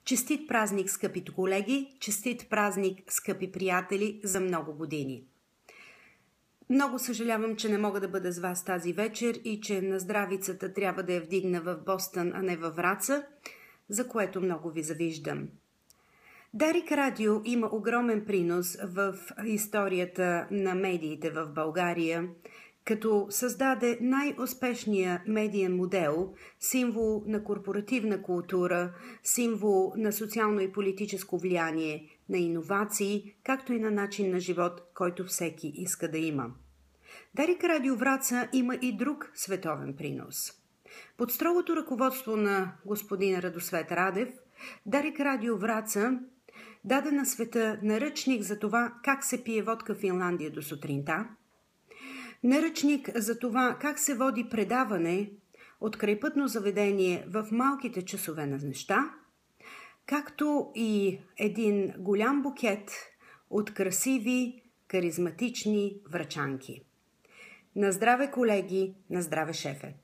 Честит празник, скъпи колеги! Честит празник, скъпи приятели, за много години! Много съжалявам, че не мога да бъда с вас тази вечер и че на здравицата трябва да я вдигна в Бостън, а не във Враца, за което много ви завиждам. Дарик Радио има огромен принос в историята на медиите в България, като създаде най-успешния медиен модел, символ на корпоративна култура, символ на социално и политическо влияние, на иновации, както и на начин на живот, който всеки иска да има. Дарик Радио Враца има и друг световен принос. Под строгото ръководство на господин Радосвет Радев, Дарик Радио Враца даде на света наръчник за това как се пие водка в Финландия до сутринта, наръчник за това как се води предаване от крайпътно заведение в малките часове на неща, както и един голям букет от красиви, харизматични врачанки. На здраве, колеги, на здраве, шефе!